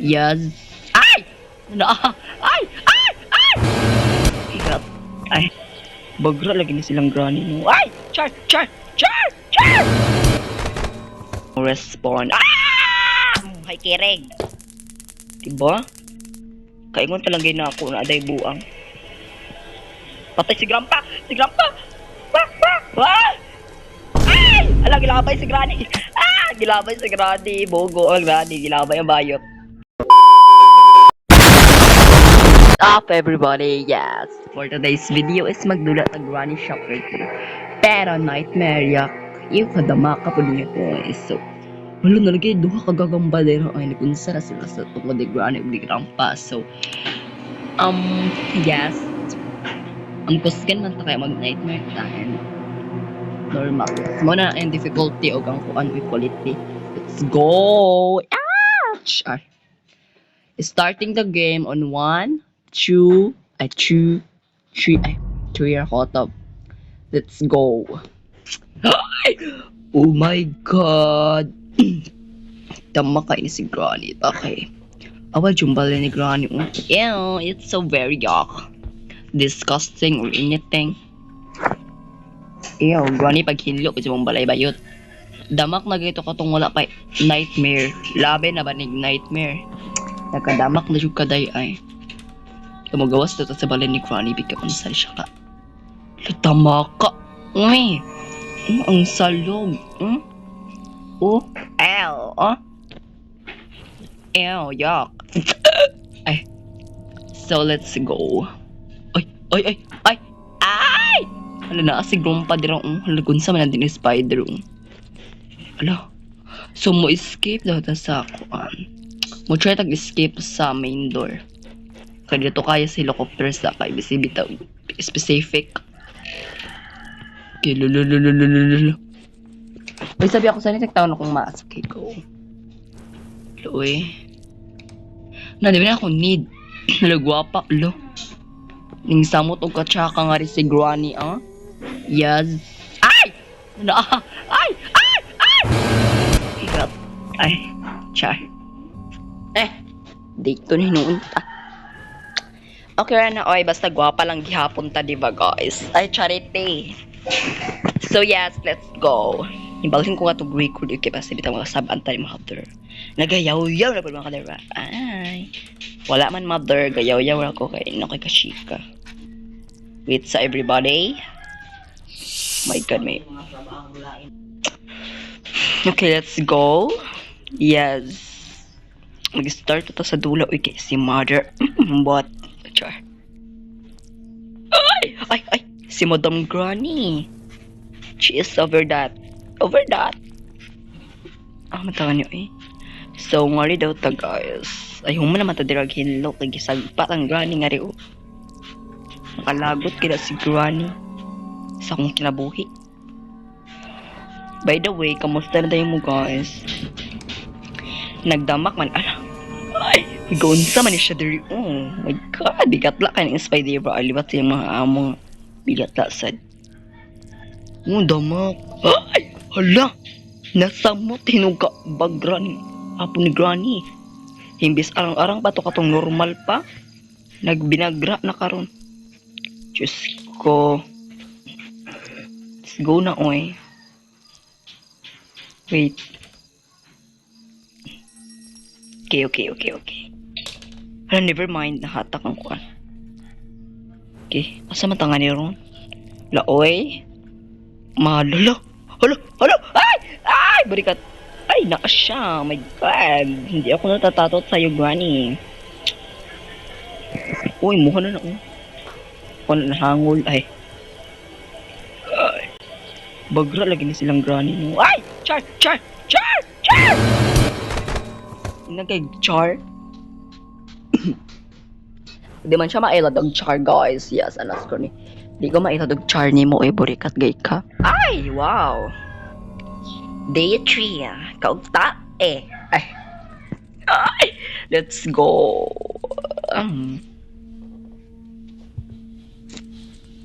Yes. Ay! Ano? Ay! Ay! Ay! Ikat. Ay. Bagra lagi na silang granny mo. Ay! Char! Char! Char! Char! Respawn. Ah! Hay kireg. Diba? Kaingon talaga na ako na aday buang. Patay si Grandpa! Si Grandpa! Wah! Wah! Wah! Ay! Ala, gilabay si Granny! Ah! Gilabay si Granny! Bogo ang Granny! Gilabay ang bayot! Up everybody, yes! For today's video is magdula ng Granny Shocker 2. Pero nightmare yak, iyo kadama ka po niyo po eh. So, wala na lagi, duha kagagambalero ay nagunsa na sila sa tungkol ni Granny ug ni Grandpa. So, yes. Ang kusgan man ta kaya mag-nightmare tayo. Normal. Muna ang difficulty o ang kuan with quality. Let's go! Ouch! Ay. Starting the game on 1, 2, 3, 3 ako top. Let's go. Ay! Oh my god! Tama kayo si Granny. Okay. Awa, jumbal ni Granny. Ew, it's so very yuck. Disgusting or anything. Ew, Granny pag hinlo kasi mong balay bayot. Damak na gito katong wala pa nightmare. Labi na ba ni nightmare? Nagkadamak na yung kaday ay. Tumagawas na sa balay ni Granny bigka unsay siya ka. Tama ka. Uy. Ang salog. Oh. Ew. Oh. Ew, yuck. Ay. So, let's go. Ay. Ay. Ay. Ay. Ay! Hala na, si Grandpa dirang halagun sa man din ni Spider. Hala. So, mo escape daw ta sa kuan. Mo try tag-escape sa main door. Kaya dito kaya si helicopters na kay bisibitaw specific. Okay, lulululululul. Uy, sabi ako saan nagtawon akong maas. Okay, go. Uy. Na, di ba na ako need? Nalagwapa, lo. Ning samot o katsaka nga rin si Granny, ah? Yes. Ay! Ano? Ay! Ay! Ay! Ikat. Ay. Char. Dito ni noon ta. Okay na, oy, basta gwapa lang gihapon ta, diba, guys? Ay, charity. So, yes, let's go. Ibalhin ko nga to record yung kasi bitang mga sabantay, mother. Nagayaw-yaw na po mga kadera. Ay. Wala man, mother. Gayaw-yaw ako kay nakikashika. Wait sa everybody. My God, may. Okay, let's go. Yes. Mag-start ito sa dula. Uy, kay si mother. What? Char. Ay! Ay! Ay! Si Madam Granny. She is over that. Over that. Matawa niyo eh. So, ngari daw ta guys. Ay, human naman ta dirag hinlo. Kaya gisagpat ang Granny nga rin. Nakalagot kila si Granny. Sa akong kinabuhi. By the way, kamusta na tayo mo guys? Nagdamak man. Ay, gonsa man siya diri. Oh my god, bigat la kayo ng spider bra. Libat yung mga among bigat la sad. Damak. Ay, hala. Nasamot hinuga bagra ni apo ni Granny. Himbis arang-arang pa to katong normal pa. Nagbinagra na karon. Diyos ko. Let's go na oy. Wait. Okay. Hala, never mind. Nahatak ang kuan. Okay. Asa matanga ni ron? Laoy. Malala. Hala. Ay! Ay! Barikat. Ay, naka siya. Oh my God. Hindi ako natatatot sa'yo, Granny. Uy, muha na na. Ako na nahangol. Ay. Bagra lagi na silang Granny. Ay! Char! Nagay char. Di man siya mailad og char guys. Yes, anas ko ni. Di ko mailad og char ni mo burikat gay ka. Ay, wow. Day 3. Kaugta eh. Ay. Let's go.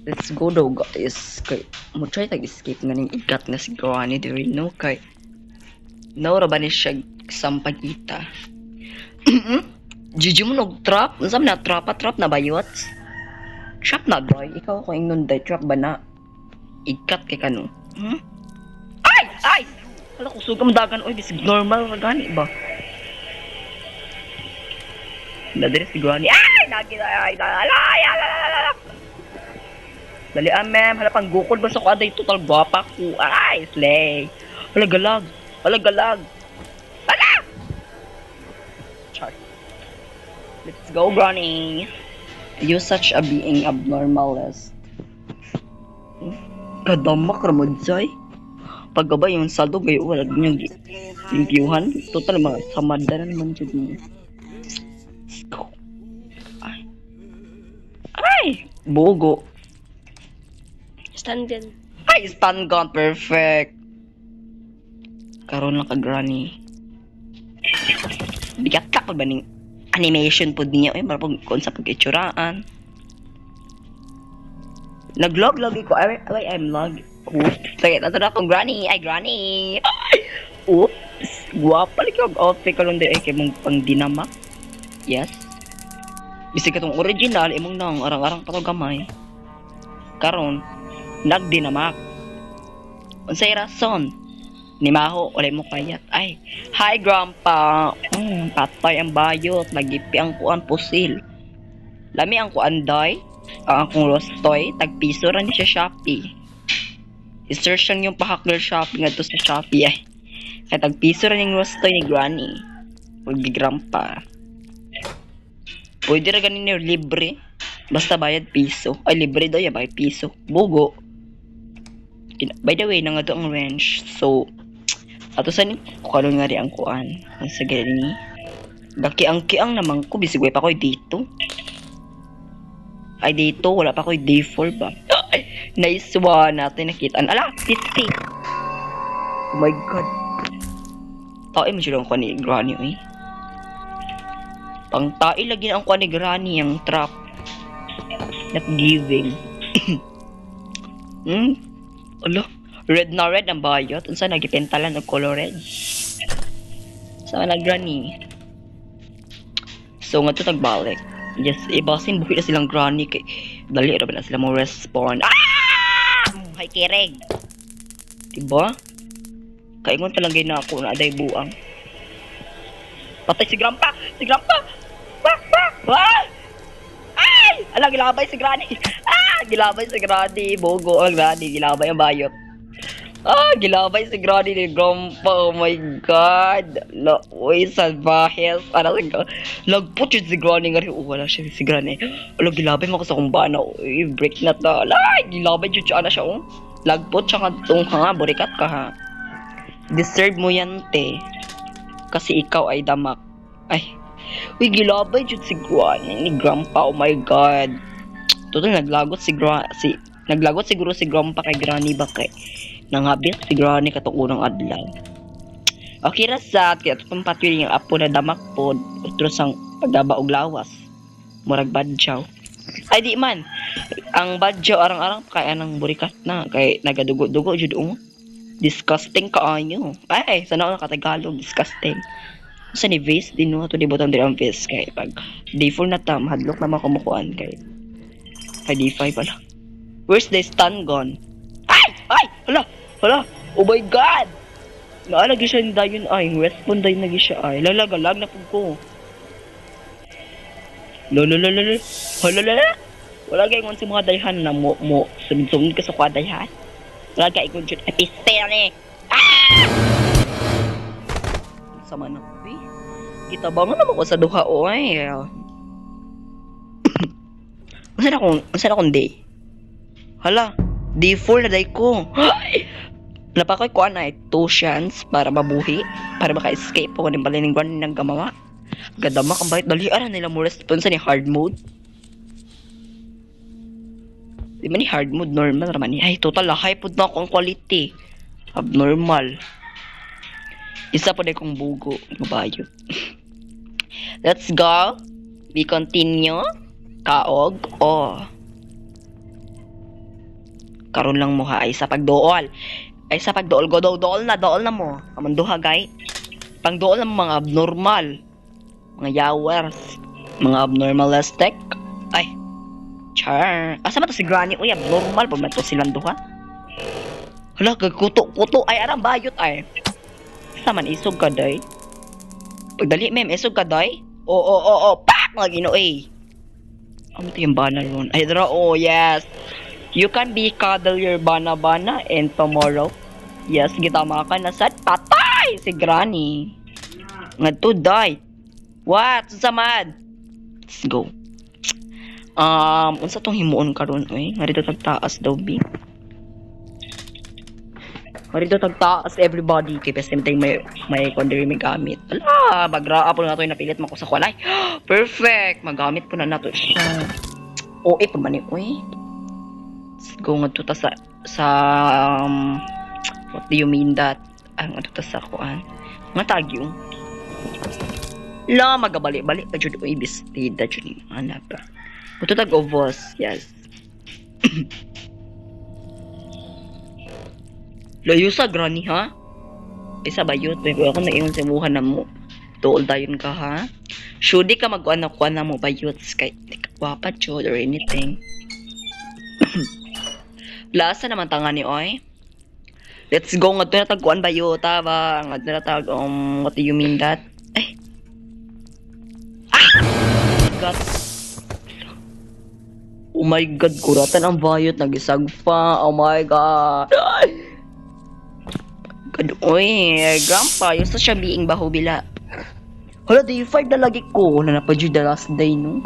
Let's go daw guys. Kay mo try tag-escape nga ning ikat nga si Granny diri no kay. Naura ba ni siya sampagita? Gigi mo trap? Unsa man na trap na bayot? Trap na doy. Ikaw ko ingnon day trap ba na? Ikat kay kanu. Ay! Ay! Wala ko sugam dagan oy bisig normal ra gani ba? Nadiri si Granny. Ay! Nagi ay! Dali ma'am, hala pang gukol ba sa ko aday total gwapa ko. Ay, slay. Wala galag. Wala galag. Wala! Char. Let's go, Granny. You such a being abnormalist. Kadamak ramod say. Pagkaba yung saldo gayo wala niyang limpyuhan. Total mga samada na naman jud mo. Let's go. Ay. Ay! Bogo. Stand din. Ay, stun gun, perfect. Karon lang ka, Granny. Bigat ka pa ba ning animation po niya? Ay, marapag kung sa pag-itsuraan. Nag-log lagi ko. Ay, I'm log. Oops. Sige, nato na akong Granny. Ay, Granny. Ay! Oops. Guwapa lang yung outfit ko lang din. Ay, kaya mong pang dinamak. Yes. Bisig ka tong original, imong nang arang-arang pa to gamay. Karon, nagdinamak. Unsay rason? Ni Maho, wala mo kayat. Ay, hi grandpa. Patay ang bayot, nagipi ang kuan pusil. Lami ang kuan day. Ang akong rostoy, tagpiso ra ni sa Shopee. I-search lang yung pahakler Shopee nga to sa Shopee ay. Kaya tagpiso ra ning rostoy ni Granny. Huwag ni grandpa. Pwede ra ganin yung libre. Basta bayad piso. Ay, libre daw yan, bayad piso. Bugo. By the way, nang ato ang range. So, ato sa ni, kung nga rin ang kuan. Ang sa gani. Gaki-ang-kiang naman ko. Bisigway pa ko dito. Ay, dito. Wala pa ko day 4 ba? Ay, nice one natin nakitaan. Ala, 50. Oh my god. Tae mo siya lang kuan ni Granny, eh. Pang tae lagi na ang kuan ni Granny, ang trap. Not giving. Alo, red na red ang bayot. Unsa nagipentalan og color red? Sa na Granny. So nga to tagbalik. Yes, ibasin buhi na silang Granny kay dali ra ba na sila mo respond. Hay kireg. Diba? Kaingon talaga na ako na aday buang. Patay si Grandpa! Si Grandpa! Ay! Ala, gilabay si Granny! Gilabay si Granny! Bogo ang Granny! Gilabay ang bayot! Gilabay si Granny ni Grandpa! Oh my God! Uy, salbahes! Lagpot yun si Granny nga rin! Wala siya si Granny! Ala, gilabay mo ko sa kumbana! Uy, break na ta! Ala, gilabay yun siya na siya! Lagpot siya nga itong ha! Burikat ka ha! Deserve mo yan, te! Kasi ikaw ay damak! Ay! Uy, gilabay jud si Granny ni Grandpa. Oh my God. Total naglagot naglagot siguro si Grandpa kay Granny ba kay nanghabis si Granny katong unang adlaw. Okay ra sa kaya pampatwi yung apo na damak pod utros ang pagdaba og lawas. Murag badjaw. Ay di man. Ang badjaw arang-arang kay anang burikat na kay nagadugo-dugo jud Disgusting kaayo. Ay, sana ako nakatagalog. Disgusting. Sa ni Vase, din no, ito libutan din ang Vase kay pag day 4 na tam, hadlok na makumukuan kay day 5 pala. Where's the stun gun? Ay! Ay! Hala! Oh my God! Naalagi siya ni Dayon ay, respond Dayon lagi siya ay. Lalagalag na po ko. Lolololol. Halala! Wala kayo ngon si mga dayhan na mo sumid-sumid ka sa kwa dayhan. Wala kayo kung dyan epistel eh. Sama na ko eh. Kita ba nga naman ko sa duha o ay. Masa na kong day? Hala, day 4 na day ko. Napakoy ko ay 2 chance para mabuhi. Para maka-escape ako ng balininguan ng gamawa. Gadamak ang bayit. Dalian nila mo responsa ni hard mode. Di ba ni hard mode? Normal naman ni. Ay, total high po na akong quality. Abnormal. Isa po na kong bugo. Mabayot. Let's go. We continue. Kaog. Oh. Karon lang mo ha. Ay sa pagdool. Ay sa pagdool. Go dool na. Dool na mo. Kamanduha gay. Pangdool na mga abnormal. Mga yawers. Mga abnormalistic. Ay. Char. Asa man to si Granny? Uy, abnormal. Pag to silang duha. Hala, kuto-kuto. Ay, arang bayot ay. Asa man, isog ka, day? Pagdali, ma'am, isog ka, day? Oo. Pak! Mga gino, eh. Ano ito yung bana ron? Ay, dara, oh, yes. You can be cuddle your bana-bana and tomorrow. Yes, gitama ka na sa patay si Granny. Ngadto, day. What? Samad? Let's go. Unsa tong himuon karon oy? Nga dito tagtaas daw bi. Nga dito tagtaas everybody kay best time may kondiri may gamit. Ala, bagra po na to napilit man ko sa kulay. Perfect. Magamit ko na nato siya. O pa man oy. Let's go nga to ta sa what do you mean that? Ang ato ta sa kuan. Nga tagyo. La magabali-bali pa jud oy bestida jud ni anak pa. Ito tag-ovos, yes. Layo sa Granny, ha? Isa ba yun? Pero ako naiyon sa buha na mo. Tuol dayon ka, ha? Sure, di ka mag-anak-kuan na mo ba yun? Kahit di ka gwapa, chod, or anything. Lasa naman tanga ni Oy. Let's go, nga ito na tag-kuan ba yun? Taba, nga ito na tag, what do you mean that? Ay! Ah! God. Oh my God, kuratan ang bayot, nagisagpa. Oh my God. God, oy, grandpa, yung sa siya being bahubila. Hala, day 5 na lagi ko. Na napadyo the last day, no?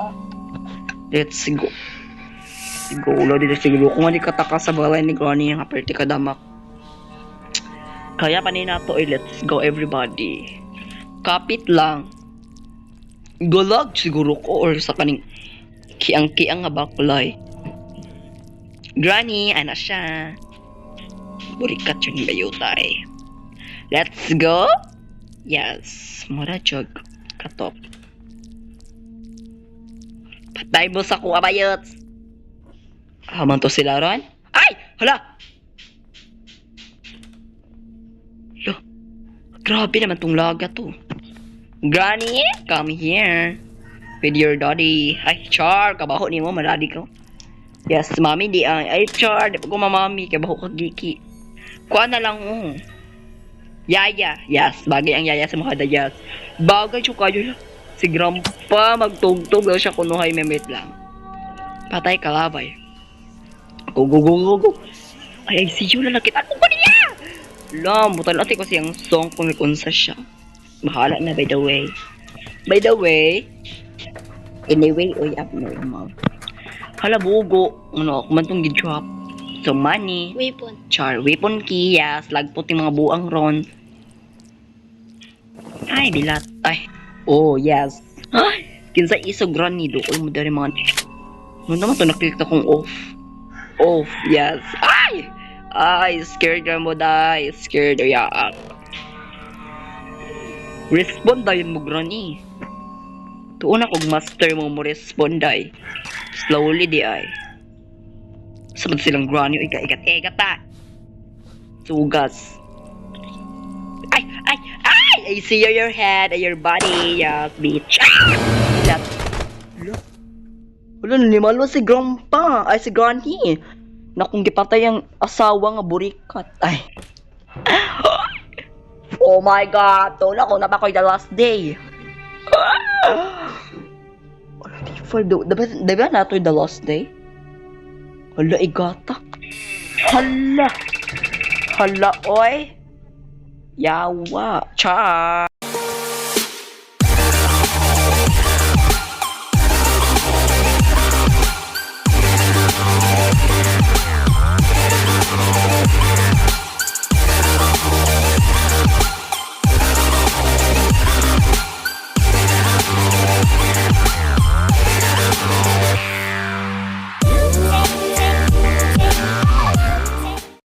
Let's go. Let's go, lodi na siguro. Kung hindi kataka sa balay ni Granny, yung aperti kadamak. Kaya pa na to, let's go everybody. Kapit lang. Galag siguro ko or sa kaning kiang-kiang nga bakulay. Granny, ana siya. Burikat yun bayutay. Let's go. Yes. Mura jog. Katop. Patay mo sa kuha bayot. Haman to sila ron. Ay! Hala! Lo. Grabe naman tong laga to. Granny, come here. With your daddy. Ay, Char, kabaho ni mo, maladi ko. Yes, mami, di ay. Ay, Char, di pa ko mamami, kabaho ka giki. Kuha na lang, Yaya. Yes, bagay ang yaya sa mga dayas. Bagay siya kayo lang. Si Grandpa, magtugtog daw siya kunuhay memit lang. Patay kalabay. Go. Ay, see you na nakita ko pa niya! Lam, butan natin ko siyang song kung nakunsa siya. Bahala na, by the way. Anyway, oy, abnormal. Hala, bugo. Ano, ako man itong gidrop. So, money. Weapon. Char, weapon key, yes. Lagpot yung mga buang ron. Ay, bilat. Ay. Oh, yes. Ay, kinsa isog Granny doon mo dari mga... Ano naman ito, naklik na kong off. Off, yes. Ay, scared na mo, day. Scared, yaak. Respond dayon mo, Granny. Tuon akong master mo respond ay. Slowly di ay. Sabad silang Granny, ikat ta. Sugas. Ay! I see your head and your body, yes, bitch. Wala, nanimalo si Grandpa. Ay, si Granny. Nakong gipatay ang asawa nga burikat. Ay. Oh my God. Tula ko na ba ko'y the last day. Diba na ito'y the last day? Hala, igata. Hala, oy. Yawa. Cha.